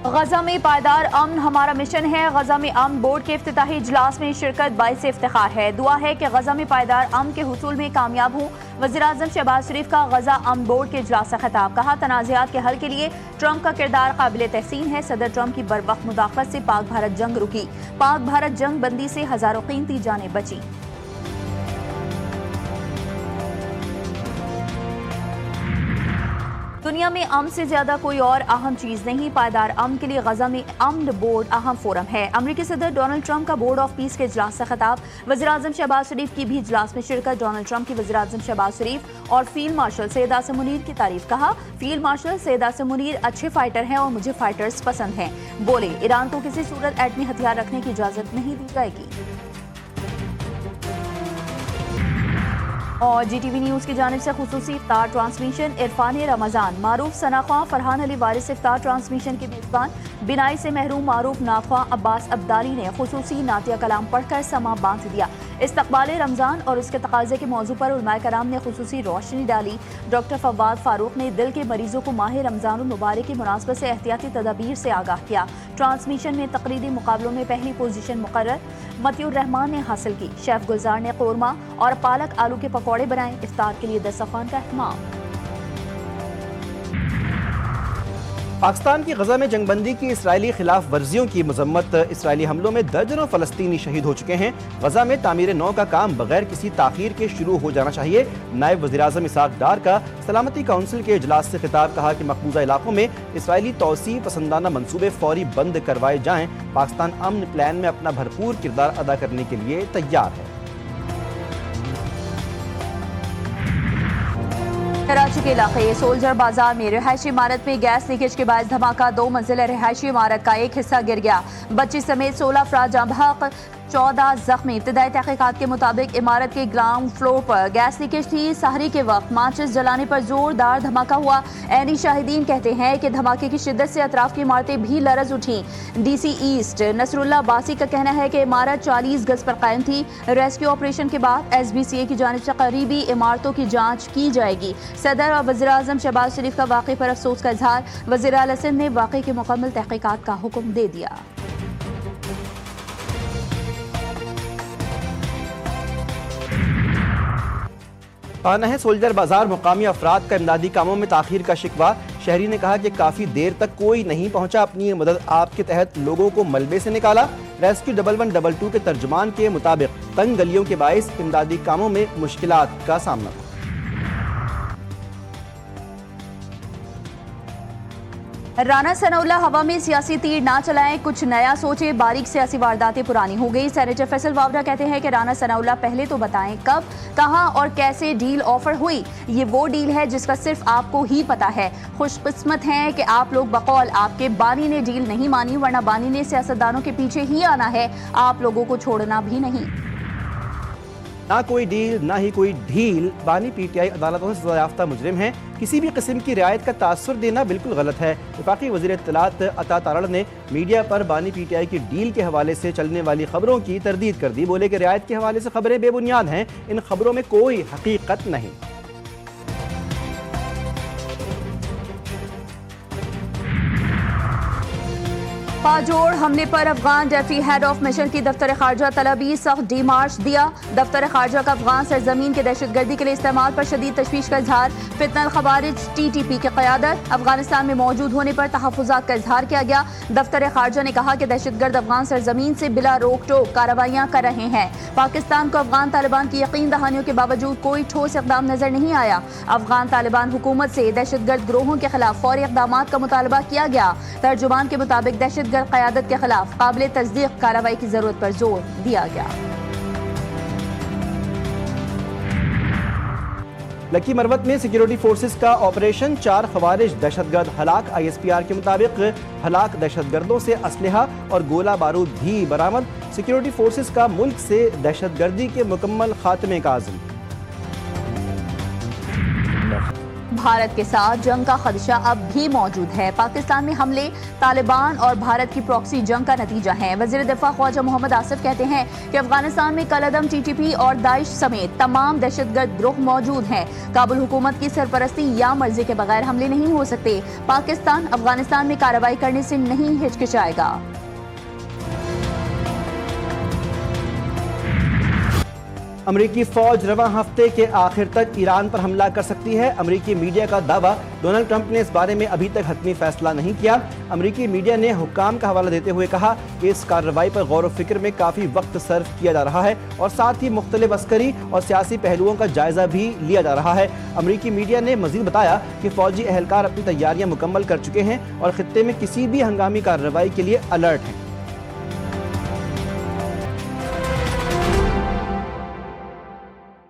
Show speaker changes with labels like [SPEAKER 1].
[SPEAKER 1] غزہ میں پائیدار امن ہمارا مشن ہے۔ غزہ میں امن بورڈ کے افتتاحی اجلاس میں شرکت باعث افتخار ہے۔ دعا ہے کہ غزہ میں پائیدار امن کے حصول میں کامیاب ہوں۔ وزیراعظم شہباز شریف کا غزہ امن بورڈ کے اجلاس سے خطاب، کہا تنازعات کے حل کے لیے ٹرمپ کا کردار قابل تحسین ہے۔ صدر ٹرمپ کی بروقت مداخلت سے پاک بھارت جنگ رکی، پاک بھارت جنگ بندی سے ہزاروں قیمتی جانیں بچی۔ دنیا میں امن سے زیادہ کوئی اور اہم چیز نہیں۔ پائیدار امن کے لیے غزہ میں امن بورڈ اہم فورم ہے۔ امریکی صدر ڈونلڈ ٹرمپ کا بورڈ آف پیس کے اجلاس سے خطاب، وزیراعظم شہباز شریف کی بھی اجلاس میں شرکت۔ ڈونلڈ ٹرمپ کی وزیراعظم شہباز شریف اور فیلڈ مارشل سید عاصم منیر کی تعریف، کہا فیلڈ مارشل سید عاصم منیر اچھے فائٹر ہیں اور مجھے فائٹرز پسند ہیں۔ بولے ایران کو کسی صورت ایٹمی ہتھیار رکھنے کی اجازت نہیں دی جائے گی۔ اور جی ٹی وی نیوز کی جانب سے خصوصی افطار ٹرانسمیشن عرفان رمضان، معروف ثنا خواں فرحان علی وارث افطار ٹرانسمیشن کے میزبان، بینائی سے محروم معروف نعت خواں عباس عبدالی نے خصوصی نعتیہ کلام پڑھ کر سماں باندھ دیا۔ استقبال رمضان اور اس کے تقاضے کے موضوع پر علماء کرام نے خصوصی روشنی ڈالی۔ ڈاکٹر فواد فاروق نے دل کے مریضوں کو ماہ رمضان المبارک کی مناسبت سے احتیاطی تدابیر سے آگاہ کیا۔ ٹرانسمیشن میں تقریری مقابلوں میں پہلی پوزیشن مقرر متی الرحمان نے حاصل کی۔ شیف گلزار نے قورمہ اور پالک آلو کے پکوڑے بنائے۔ افطار کے لیے دسترخوان کا اہتمام۔
[SPEAKER 2] پاکستان کی غزہ میں جنگ بندی کی اسرائیلی خلاف ورزیوں کی مذمت۔ اسرائیلی حملوں میں درجنوں فلسطینی شہید ہو چکے ہیں۔ غزہ میں تعمیر نو کا کام بغیر کسی تاخیر کے شروع ہو جانا چاہیے۔ نائب وزیراعظم اسحاق ڈار کا سلامتی کونسل کے اجلاس سے خطاب، کہا کہ مقبوضہ علاقوں میں اسرائیلی توسیع پسندانہ منصوبے فوری بند کروائے جائیں۔ پاکستان امن پلان میں اپنا بھرپور کردار ادا کرنے کے لیے تیار ہے۔
[SPEAKER 1] کراچی کے علاقے سولجر بازار میں رہائشی عمارت میں گیس لیکیج کے باعث دھماکہ، 2 منزلہ رہائشی عمارت کا ایک حصہ گر گیا، بچی سمیت 16 افراد جاں بحق، 14 زخمی۔ ابتدائی تحقیقات کے مطابق عمارت کے گراؤنڈ فلور پر گیس لیکیج تھی۔ سحری کے وقت ماچس جلانے پر زوردار دھماکہ ہوا۔ عینی شاہدین کہتے ہیں کہ دھماکے کی شدت سے اطراف کی عمارتیں بھی لرز اٹھیں۔ ڈی سی ایسٹ نصر اللہ عباسی کا کہنا ہے کہ عمارت 40 گز پر قائم تھی۔ ریسکیو آپریشن کے بعد ایس بی سی اے کی جانب سے قریبی عمارتوں کی جانچ کی جائے گی۔ صدر اور وزیراعظم شہباز شریف کا واقعے پر افسوس کا اظہار، وزیر اعلیٰ سندھ نے واقعے کی مکمل تحقیقات کا حکم دے دیا۔
[SPEAKER 2] آنا ہے سولجر بازار مقامی افراد کا امدادی کاموں میں تاخیر کا شکوہ۔ شہری نے کہا کہ کافی دیر تک کوئی نہیں پہنچا۔ اپنی مدد آپ کے تحت لوگوں کو ملبے سے نکالا۔ ریسکیو 1122 کے ترجمان کے مطابق تنگ گلیوں کے باعث امدادی کاموں میں مشکلات کا سامنا تھا۔
[SPEAKER 1] رانا ثناء اللہ ہوا میں سیاسی تیر نہ چلائیں، کچھ نیا سوچیں، باریک سیاسی وارداتیں پرانی ہو گئی۔ سینیٹر فیصل واوڈا کہتے ہیں کہ رانا ثناء اللہ پہلے تو بتائیں کب، کہاں اور کیسے ڈیل آفر ہوئی۔ یہ وہ ڈیل ہے جس کا صرف آپ کو ہی پتا ہے۔ خوش قسمت ہیں کہ آپ لوگ بقول آپ کے بانی نے ڈیل نہیں مانی، ورنہ بانی نے سیاستدانوں کے پیچھے ہی آنا ہے، آپ لوگوں کو چھوڑنا بھی نہیں۔
[SPEAKER 2] نہ کوئی ڈیل نہ ہی کوئی ڈھیل۔ بانی پی ٹی آئی عدالتوں سے سزا یافتہ مجرم ہیں، کسی بھی قسم کی رعایت کا تاثر دینا بالکل غلط ہے۔ وفاقی وزیر اطلاعات عطا تارڑ نے میڈیا پر بانی پی ٹی آئی کی ڈیل کے حوالے سے چلنے والی خبروں کی تردید کر دی۔ بولے کہ رعایت کے حوالے سے خبریں بے بنیاد ہیں، ان خبروں میں کوئی حقیقت نہیں۔
[SPEAKER 1] پاجوڑ حملے پر افغان ڈیپٹی ہیڈ آف مشن کی دفتر خارجہ طلبی سخت ڈی مارچ دیا۔ دفتر خارجہ کا افغان سرزمین کے دہشت گردی کے لیے استعمال پر شدید تشویش کا اظہار۔ فتنہ الخوارج ٹی ٹی پی کی قیادت، افغانستان میں موجود ہونے پر تحفظات کا اظہار کیا گیا۔ دفتر خارجہ نے کہا کہ دہشت گرد افغان سرزمین سے بلا روک ٹوک کارروائیاں کر رہے ہیں۔ پاکستان کو افغان طالبان کی یقین دہانیوں کے باوجود کوئی ٹھوس اقدام نظر نہیں آیا۔ افغان طالبان حکومت سے دہشت گرد گروہوں کے خلاف فوری اقدامات کا مطالبہ کیا گیا۔ ترجمان کے مطابق دہشت گرد قیادت کے خلاف قابل تصدیق کارروائی کی ضرورت پر زور دیا گیا۔
[SPEAKER 2] لکی مروت میں سیکیورٹی فورسز کا آپریشن، 4 خوارج دہشت گرد ہلاک۔ آئی ایس پی آر کے مطابق ہلاک دہشت گردوں سے اسلحہ اور گولہ بارود بھی برآمد۔ سیکیورٹی فورسز کا ملک سے دہشت گردی کے مکمل خاتمے کا عزم۔
[SPEAKER 1] بھارت کے ساتھ جنگ کا خدشہ اب بھی موجود ہے۔ پاکستان میں حملے طالبان اور بھارت کی پراکسی جنگ کا نتیجہ ہیں۔ وزیر دفاع خواجہ محمد آصف کہتے ہیں کہ افغانستان میں کل عدم ٹی ٹی پی اور داعش سمیت تمام دہشت گرد گروہ موجود ہیں۔ کابل حکومت کی سرپرستی یا مرضی کے بغیر حملے نہیں ہو سکتے۔ پاکستان افغانستان میں کارروائی کرنے سے نہیں ہچکچائے گا۔
[SPEAKER 2] امریکی فوج رواں ہفتے کے آخر تک ایران پر حملہ کر سکتی ہے۔ امریکی میڈیا کا دعویٰ، ڈونلڈ ٹرمپ نے اس بارے میں ابھی تک حتمی فیصلہ نہیں کیا۔ امریکی میڈیا نے حکام کا حوالہ دیتے ہوئے کہا کہ اس کارروائی پر غور و فکر میں کافی وقت صرف کیا جا رہا ہے اور ساتھ ہی مختلف عسکری اور سیاسی پہلوؤں کا جائزہ بھی لیا جا رہا ہے۔ امریکی میڈیا نے مزید بتایا کہ فوجی اہلکار اپنی تیاریاں مکمل کر چکے ہیں اور خطے میں کسی بھی ہنگامی کارروائی کے لیے الرٹ ہیں۔